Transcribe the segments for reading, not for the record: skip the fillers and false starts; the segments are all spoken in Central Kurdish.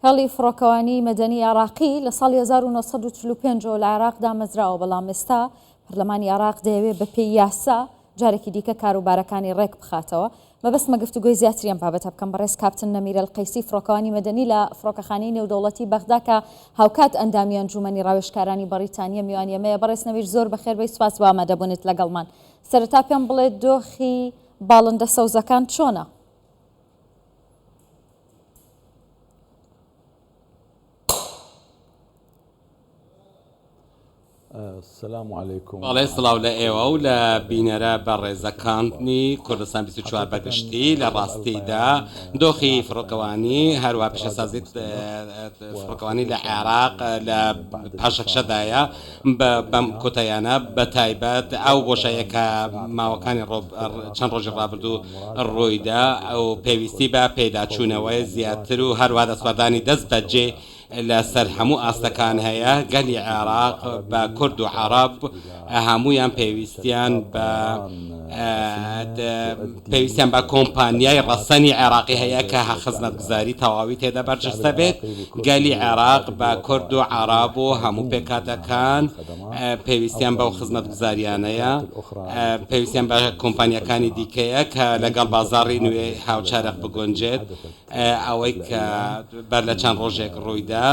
هێڵی فڕۆکەوانی مەدەنی عێراقی لە ساڵی 1945 لە عێراق دامەزراوە، بەڵام ئێستا پەرلەمانی عێراق دەیەوێت بە پێی یاسا جارێکی دیکە کاروبارەکانی ڕێک بخاتەوە. مەبەستمە گفتوگۆی زیاتریان بابەتە بکەم بەڕێز کاپتن نەمیرە القەیسی، فڕۆکەوانی مەدەنی لە فڕۆکەخانەی نێودەوڵەتی بەغدا کە هاوکات ئەندامی ئەنجومەنی ڕاوێژکارانی بەریتانیا میوانیەمەیە. بەڕێز نەمیر، زۆر بەخێربەی، سوپاس بۆ ئامادەبوونت لەگەڵمان. سەرەتا پێم بڵێت دۆخی باڵندە سەوزەکان چۆنە؟ السلام عليكم. بەڵێ سڵاو لە ئێوە و لە بینەرە بەڕێزەکانی کوردستان 24 بەگشتی. لە ڕاستیدا دۆخی فڕۆکەوانی هەروە پیشەسازی فڕۆکەوانی لە عێراق لە پاشەکشەدایە بەم کۆتایانە بە تایبەت ئەو بۆشایەکە ماوەکانی چەند ڕۆژی ڕابردوو ڕوویدا ئەو پێویستی بە پێداچوونەوەی زیاتر و هەروە دەسوادانی دەست بەجێ لەسەر هەموو ئاستەکان هەیە. گەلی عێراق بە کورد و عەرەب هەمویان پێویستیان بە کۆمپانیای ڕەسەنی عێراقی هەیە کە خزمەتگوزاری تەواوی تێدا بەرجەستە بێت. گەلی عێراق بە کورد و عەرەب و هەموو پێکاتەکان پێویستیان بەو خزمەتگوزاریانەیە، پێویستیان بە کۆمپانیەکانی دیکەیە کە لەگەڵ بازاڕی نوێ هاوچارەق بگۆنجێت. ئەوەی کە بەر لە چەند ڕۆژێک ڕوویدا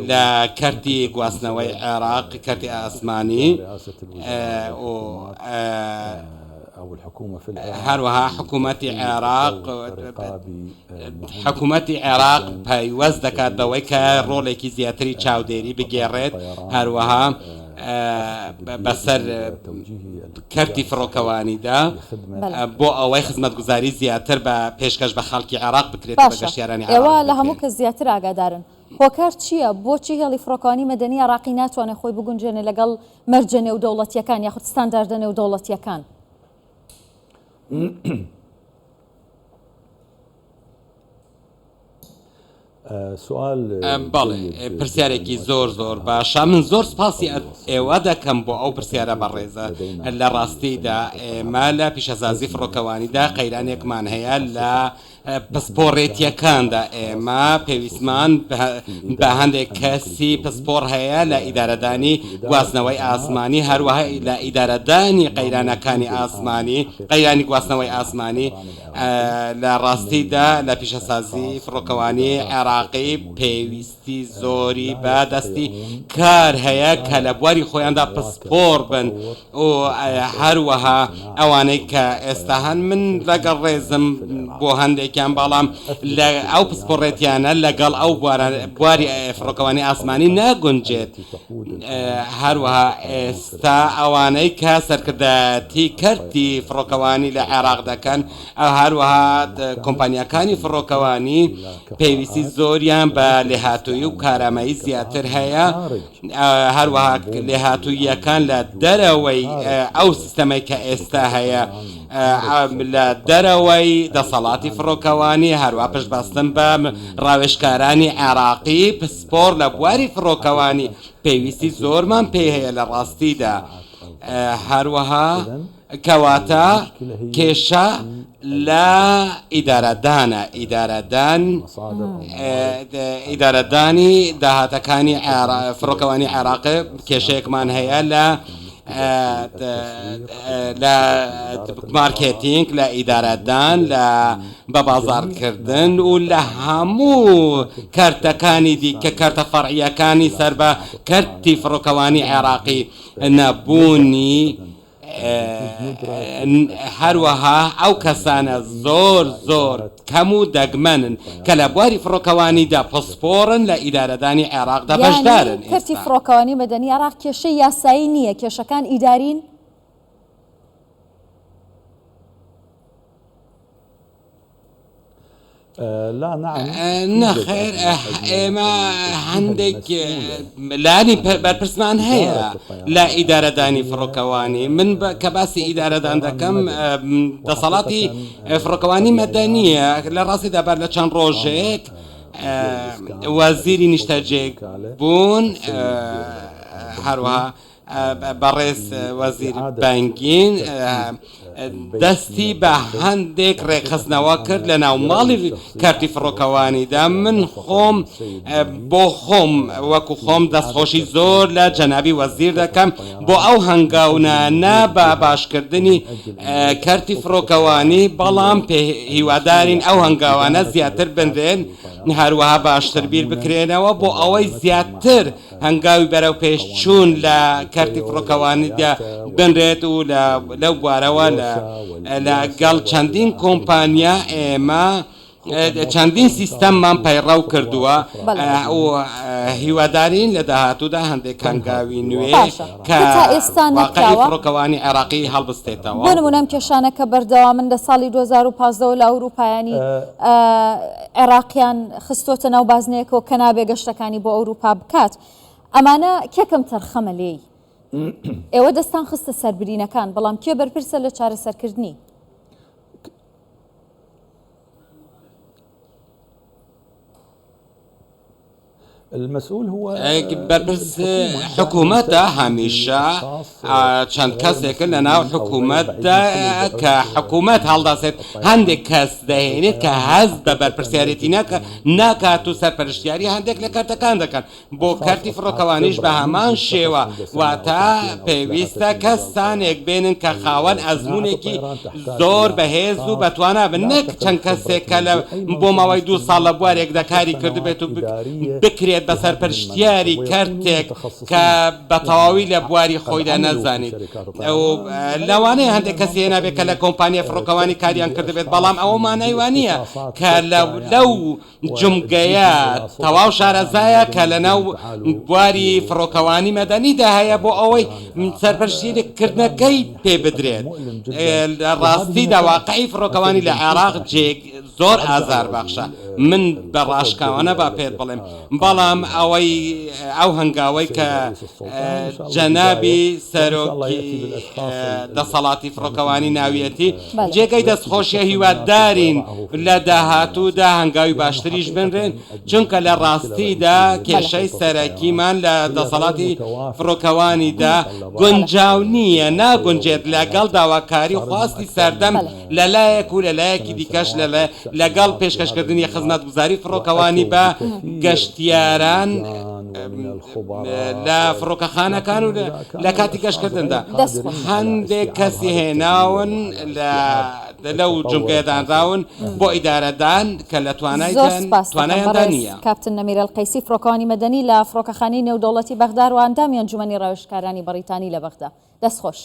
لە کەرتی گواستنەوەی عێراق، کەرتی ئاسمانی، هەروەها حکوومەتی عێراق پەیوەست دەکات بەوەی کە ڕۆڵێکی زیاتری چاودێری بگێڕێت، هەروەها بەسەر کەرتی فڕۆکەوانیدا بۆ ئەوەی خزمەتگوزاری زیاتر بە پێشکەش بە خەڵکی عێراق بکرێت بە گەشتیارانی عێراق. ئێوە لە هەموو کەس زیاتر ئاگادارن. هۆکار چییە؟ بۆچی هێڵی فڕۆکەوانی مەدەنی عێراقی ناتوانێت خۆی بگونجێنێ لەگەڵ مەرجە نێودەوڵەتیەکان یاخود ستانداردە نێودەوڵەتیەکان؟ بەڵێ، پرسیارێکی زۆر باشە. من زۆر سپاسی ئێوە دەکەم بۆ ئەو پرسیارە بەڕێزە. لە ڕاستیدا ئێمە لە پیشەسازی فڕۆکەوانیدا قەیرانێکمان هەیە لە پسپۆڕێتیەکاندا. ئێمە پێویستمان بە هەندێک کەسی پسپۆڕ هەیە لە ئیدارەدانی گواستنەوەی ئاسمانی، هەروەها لە ئیدارەدانی قەیرانەکانی ئاسمانی، قەیرانی گواستنەوەی ئاسمانی. لە ڕاستیدا لە پیشەسازی فڕۆکەوانی عێراقی پێویستی زۆری بە دەستی کار هەیە کە لە بواری خۆیاندا پسپۆڕ بن و هەروەها ئەوانەی کە ئێستا هەن من لەگەڵ ڕێزم بۆ هەندێکیان، بەڵام لە ئەو پسپۆڕێتیانە لەگەڵ ئەو بواری فڕۆکەوانی ئاسمانی ناگونجێت. هەروەها ئێستا ئەوانەی کە سەرکردایەتی کەرتی فڕۆکەوانی لە عێراق دەکەن، هەروەها کۆمپانیەکانی فڕۆکەوانی پێویستی زۆریان بە لێهاتووی و کارامایی زیاتر هەیە. هەروەها لێهاتوویەکان لە دەرەوەی ئەو سیستەمەی کە ئێستا هەیە، لە دەرەوەی دەسەڵاتی فڕۆکەوانی، هەروە پشتباستن بە ڕاوێژکارانی عێراقی پسپۆڕ لە بواری فڕۆکەوانی پێویستی زۆرمان پێ هەیە لە ڕاستیدا. هەروەها کەواتە کێشە لە ئیدارەدانی داهاتەکانی فڕۆکەوانی عێراقی. کێشەیەکمان هەیە لە مارکێتینگ، لە ئیدارەدان، بە بازاڕکردن و لە هەموو کارتەکانی دیکە، کارتە فەرعیەکانی سەر بە کەرتی فڕۆکەوانی عێراقی نەبوونی. هەروەها ئەو کەسانە زۆر کەم و دەگمەنن کە لە بواری فڕۆکەوانیدا پسپۆڕن لە ئیدارەدانی عێراقدا بەشدارن. کەرتی فڕۆکەوانی مەدەنی عێراق کێشەی یاسایی نییە، کێشەکان ئیدارین. نەخێر، ئێمە هەندێک لانی بەرپرسمان هەیە لە ئیدارەدانی فڕۆکەوانی. من کە باسی ئیدارەدان دەکەم، دەسەڵاتی فڕۆکەوانی مەدەنیە. لە ڕاستیدا بەر لە چەند ڕۆژێک وەزیری نیشتەجێک بوون، هەروەها بەڕێز وەزیر بانگین دەستی بە هەندێک ڕێکخستنەوە کرد لە ناو ماڵی کارتی فڕۆکەوانیدا. من خۆم بۆ خۆم وەکو خۆم دەستخۆشی زۆر لە جەنابی وەزیر دەکەم بۆ ئەو هەنگاونانە بە باشکردنی کارتی فڕۆکەوانی، بەڵام هیوادارین ئەو هەنگاوانە زیاتر بنرێن، هەروەها باشتر بیر بکرێنەوە بۆ ئەوەی زیاتر هەنگاوی بەرەو پێشچوون لە کارتی فڕۆکەوانیدا بنرێت و لەو بوارەوە لەگەڵ چەندین کۆمپانیا ئێمە چەندین سیستەممان پەیڕەو کردووە و هیوادارین لە داهاتوودا هەندێک هەنگاوی نوێ کە واقعی فڕۆکەوانی عێراقی هەڵبستێتەوە. بۆ نمونەم کێشانە کە بەردەوامن لە ساڵی 2015 لە ئەوروپایانی عێراقیان خستۆتە ناو بازنەیەکەوە کە نابێ گەشتەکانی بۆ ئەوروپا بکات، ئەمانە کێکم تەرخەمە لێی ئێوە دەستان خستە سەربرینەکان، بەڵام کێ بەرپرسە لە چارەسەرکردنی؟ المسؤول هو بەرپرس حکوومەتە هەمیشە چەند کەسێکن لە ناو حکوومەتدا کە حکوومەت هەڵدەسێت هەندێک کەس دەهێنێت کە هەز بە بەرپرسیارەتی ناکات و سەرپەرشتیاری هەندێک لە کارتەکان دەکەن. بۆ کارتی فڕۆکەوانیش بە هەمان شێوە واتە پێویستە کەسانێک بێنن کە خاوەن ئەزمونێکی زۆر بەهێز و بەتوانە بن، نەک چەند کەسێک کە بۆ ماوەی 2 ساڵ لە بوارێکدا کاری کردبێت و بکرێت بە سەرپەرشتیاری کارتێک کە بە تەواوی لە بواری خۆیدا نەزانیت. لەوانەیە هەندێک کەسی هێنابێت کە لە کۆمپانیا فڕۆکەوانی کاریان کردبێت، بەڵام ئەوە مانای وانە کە لەو جمگەیە تەواو شارەزایە کە لەناو بواری فڕۆکەوانی مەدەنیدا هەیە بۆ ئەوەی سەرپەرشتیکردنەکەی پێ بدرێت. ڕاستیدا واقعی فڕۆکەوانی لە عێراق زۆر ئازار بەخشە، من بە ڕاشکاوانە با پێت بڵێم، بەڵام ئەو هەنگاوەی کە جەنابی سەرۆکی دەسەڵاتی فڕۆکەوانی ناویەتی جێگەی دەستخۆشیە، هیوادارین لە داهاتوودا هەنگاوی باشتریش بنرێن، چونکە لە ڕاستیدا کێشەی سەرەکیمان لە دەسەڵاتی فڕۆکەوانیدا گونجاو نییە، ناگونجێت لەگەڵ داواکاری خواستی سەردەم لەلایەک و لەلایەکی دیکەش لەگەڵ پێشکەشکردنی خزمەتگوزاری فڕۆکەوانی بە گەشتیاران لە فڕۆکەخانەکان و لە کاتی گەشتکردندا هەندێک کەسی هێناون لەو جمگەیەدانراون بۆ ئیدارەدان کە لە توانایاندا نییە. کاپتن نەمیر ئەلقەیسی فڕۆکەوانی مەدەنی لە فڕۆکەخانەی نێودەوڵەتی بەغداد و ئەندامی ئەنجومەنی ڕاوێژکارانی بەریتانی لە بەغدا، دەستخۆش.